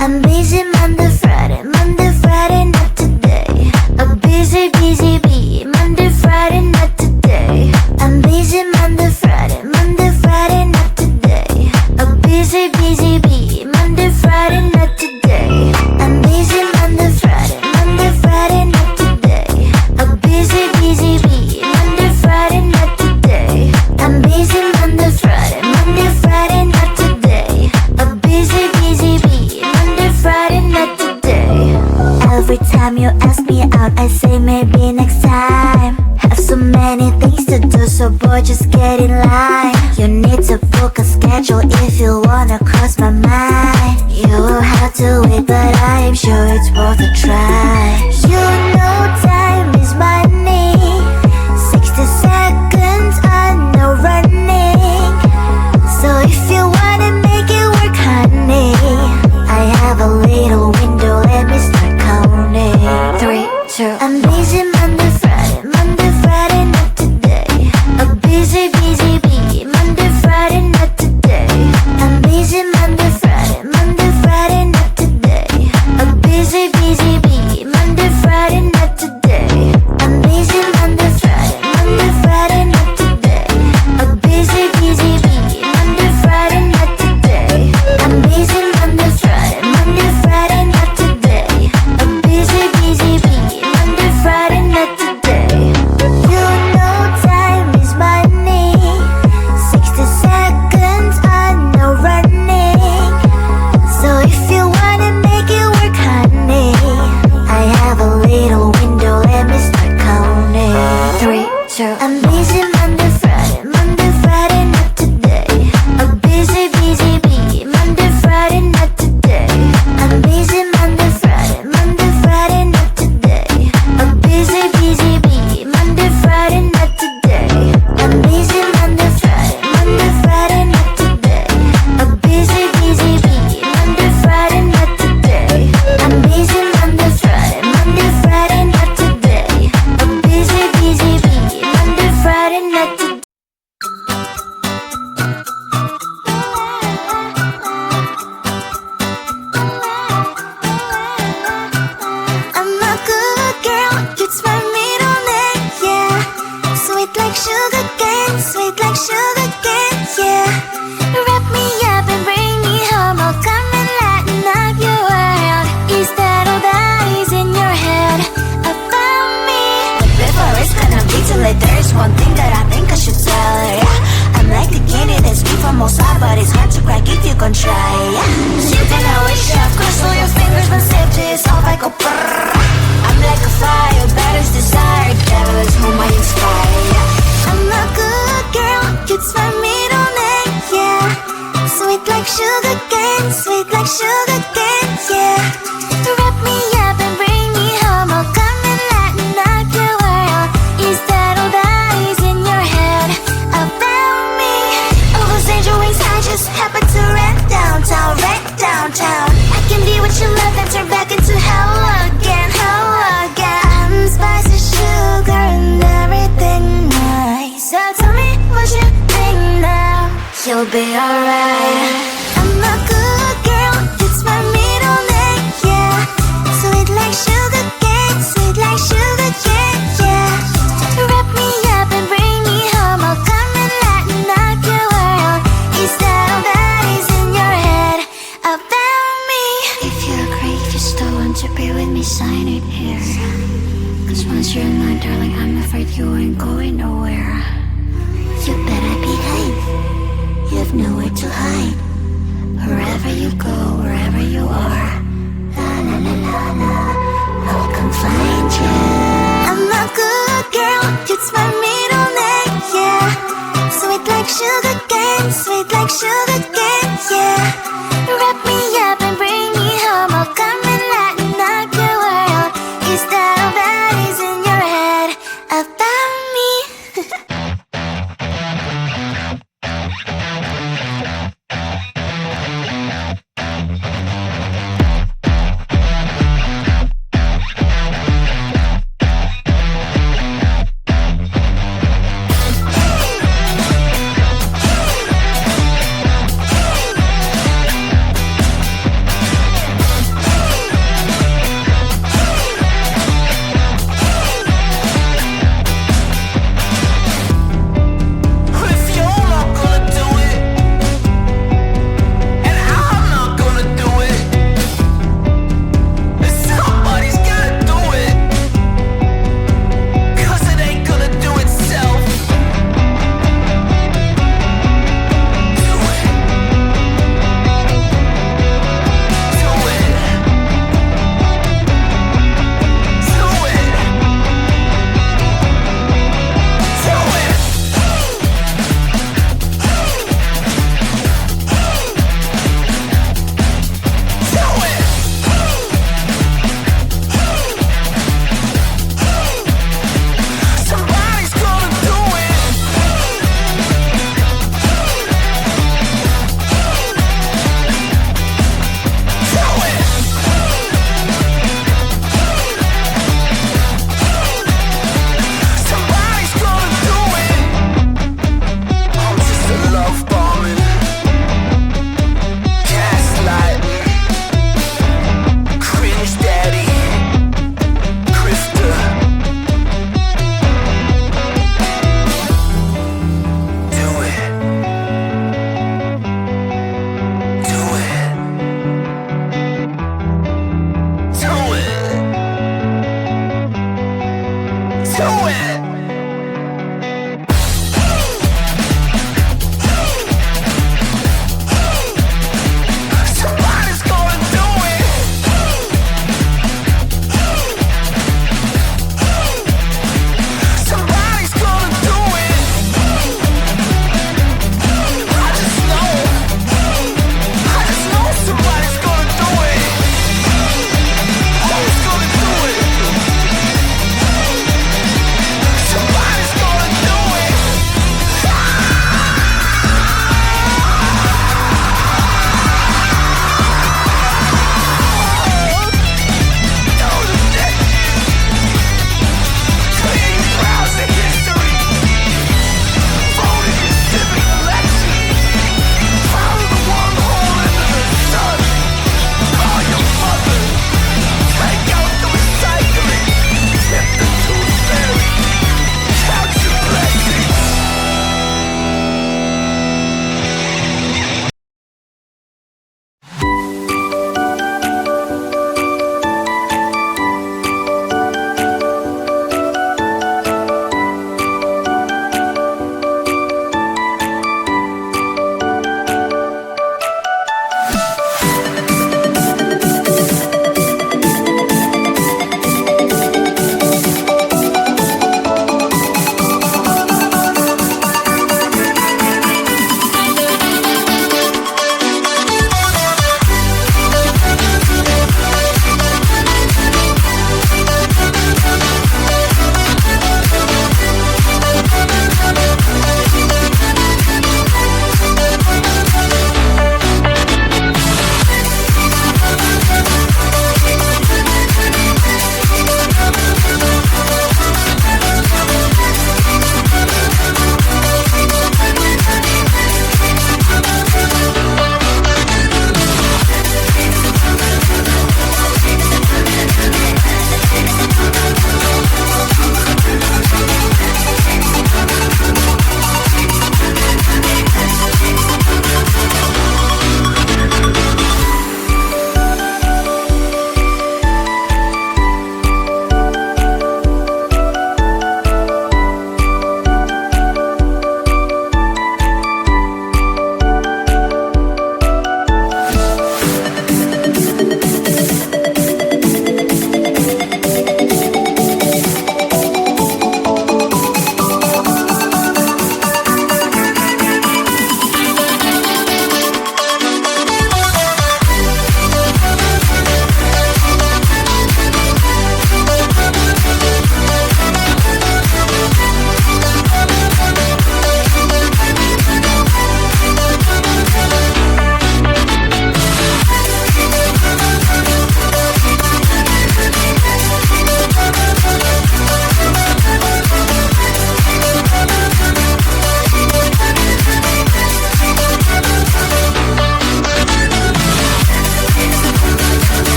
I'm busy Monday, Friday, not today. A busy, busy bee, Monday, Friday, not today. I'm busy Monday, Friday, not today. A busy, busy bee, Monday, Friday, not today. I'm busy Monday, Friday, not today. A busy, busy bee, Monday, Friday, not today. I'm busy Monday, Friday, not today. A busy, busy bee, Monday, Friday, not today. Every time you ask me out, I say maybe next time. Have so many things to do, so boy, just get in line. You need to book a schedule if you wanna cross my mind. You will have to wait, but I am sure it's worth a try. You know time is money. 60 seconds on no running. So if you wanna make it work, honey, I have a little window, let me start counting. 3, 2, I'm busy Monday, Friday, not today. A busy, busy bee, Monday, Friday, not today. I'm busy Monday, Friday, not today. A busy, busy bee, Monday, Friday, not today. I'm busy Monday, Friday, not today. A busy, busy bee, Monday, Friday, not today. I'm busy Monday, Friday, not today. A busy, busy bee, Monday, Friday, not today. You know time is money. 60 seconds on no running. So if you wanna make it work, honey, I have a little window, let me start counting. 3, 2, I'm busy Monday, Friday, not today. A busy, busy bee, Monday, Friday, not today. I'm busy Monday, Friday, not today. A busy, busy bee, Monday, Friday, not today. I'm busy Monday, Friday, not today. A busy, busy bee, Monday, Friday, not today. I'm busy Monday, Friday, not today. A busy, busy bee, Monday, Friday, not today. I'm a good girl, it's my middle name, yeah. Sweet like sugar cane, yeah. Wrap me up and bring me home, I'll come and lighten up your world. Is that all that is in your head about me? But before it's gonna be too late, there's one thing that I think I should tell her, yeah. I'm like the candy that's sweet from outside, but it's hard to crack if you can try, yeah. You can always chef, cross all your fingers, when safety is off, I go brrrr. I'm like a fire, batter's desire, devil is whom I inspire, yeah. I'm a good girl, it's my middle name, yeah. Sweet like sugar cane, yeah. Wrap me up and bring me home, I'll come and lighten up your world. Is that all that is in your head about me? All those angel wings I just happen to rent downtown. I can be what you love and turn back into hell again. I'm spicy sugar and everything nice. So tell me what you think now, you'll be alright. I'm a good girl, it's my middle name, yeah. Sweet like sugar cane, yeah. Wrap me up and bring me home, I'll come and lighten up your world. Is that all that is in your head about me? If you agree, if you still want to be with me, sign it here. Cause once you're mine, darling, I'm afraid you ain't going nowhere. You better behave, you have nowhere to hide. Wherever you go, wherever you are, la la la la la, I'll come find you. I'm a good girl, it's my middle name, yeah. Sweet like sugar cane, yeah. Wrap me up and bring me home, I'll come and lighten up your world. Is that all that is in your head about me?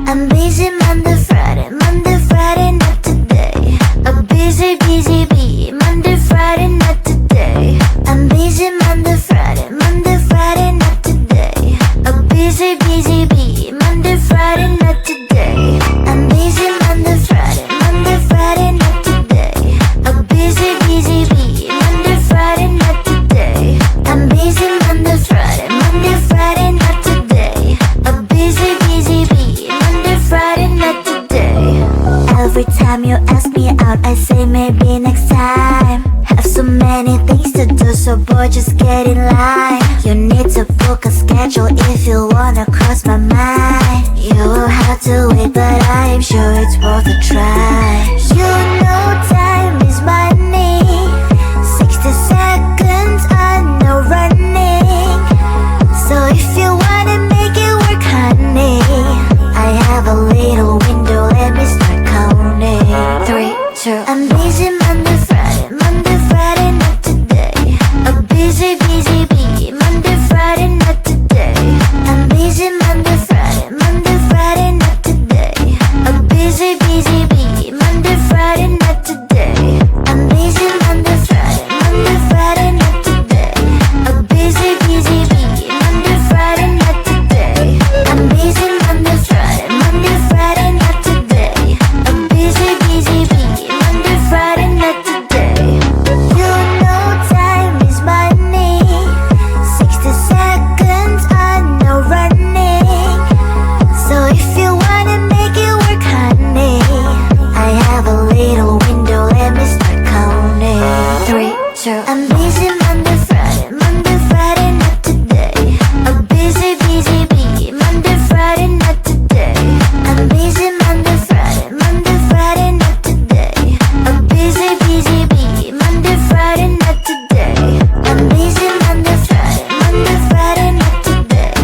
I'm busy Monday, Friday, not today. A busy, busy bee. Monday, Friday, not today. I'm busy Monday, Friday, not today. A busy, busy bee. Monday, Friday, not today. I'm busy Monday, Friday, not today. A busy, busy bee. Monday, Friday, not today. I'm busy Monday, Friday, not today. A busy, busy bee. Monday, Friday, not today. Every time you ask me out, I say maybe next time. Have so many things to do, so boy, just get in line. You need to book a schedule if you wanna cross my mind. You will have to wait, but I am sure it's worth a try. You know time is money. 60 seconds on no running. So if you wanna make it work, honey, I have a little window, let me start counting. 3, 2, I'm busy Monday, Friday, not today. A busy, busy bee. Monday, Friday, not today. I'm busy Monday, Friday, not today. A busy, busy bee. Monday, Friday, not today. I'm busy Monday, Friday, not today. A busy, busy bee. Monday, Friday, not today. I'm busy Monday, Friday, not today. A busy, busy bee. Monday, Friday, not today. You know time is money. 60 seconds on no running. So if you wanna make it work, honey, I have a little window, let me start counting. 3, 2, I'm busy Monday, Friday, not today. A busy, busy bee. Monday, Friday, not today. I'm busy Monday, Friday, not today. A busy, busy bee. Monday, Friday, not today. I'm busy Monday, Friday, not today.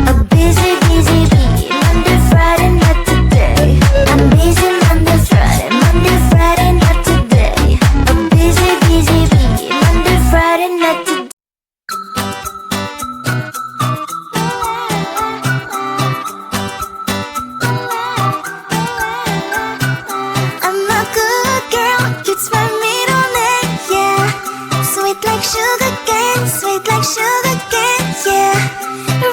A busy, busy bee. Monday, Friday, not today. I'm busy Monday, Friday, not today. A busy, busy bee. Monday, Friday, not today. I'm a good girl, it's my middle name, yeah. Sweet like sugar cane, yeah.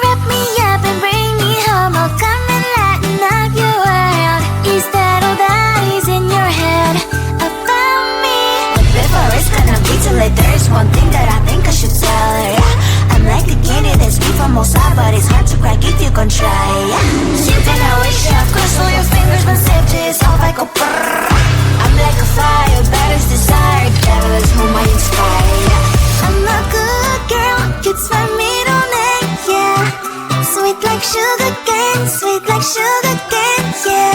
Wrap me up and bring me home, I'll come and lighten up your world. Is that all that is in your head about me? But before it's gonna be too late, there's one thing that I think I should tell her, yeah. I'm like the candy that's sweet from outside, but it's hard to crack if you can try, yeah. Something I wish you have crossed all your fingers, but safety is off, I go brrrr. I'm like a fire, baddest desire, devil is whom I inspire, yeah. I'm a good girl, it's my middle name, yeah. Sweet like sugar cane, yeah.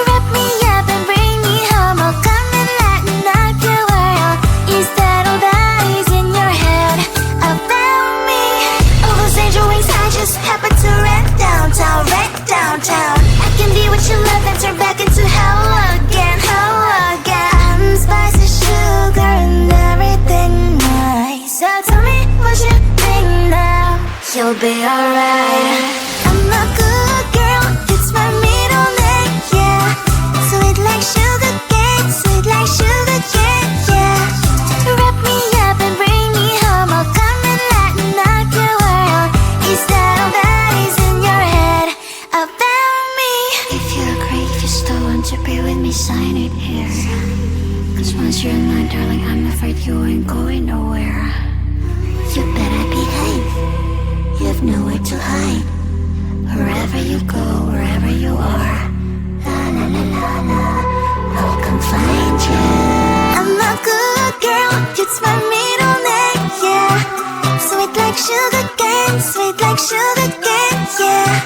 Wrap me up and bring me home, I'll come and lighten up your world. Is that all that is in your head about me? All those angel wings I just happen to rent downtown. I can be what you love and turn back into hell again. I'm spicy sugar and everything nice. So tell me what you think now. You'll be alright. I'm a good girl, it's my middle name, yeah. Sweet like sugar cane, yeah. Wrap me up and bring me home, I'll come and lighten up your world. Is that all that is in your head about me? If you agree, if you still want to be with me, sign it here. Cause once you're mine, darling, I'm afraid you ain't going nowhere. You better behave, you have nowhere to hide. Wherever you go, wherever you are, la la la la la, I'll come find you. I'm a good girl, it's my middle name, yeah. Sweet like sugar cane, yeah.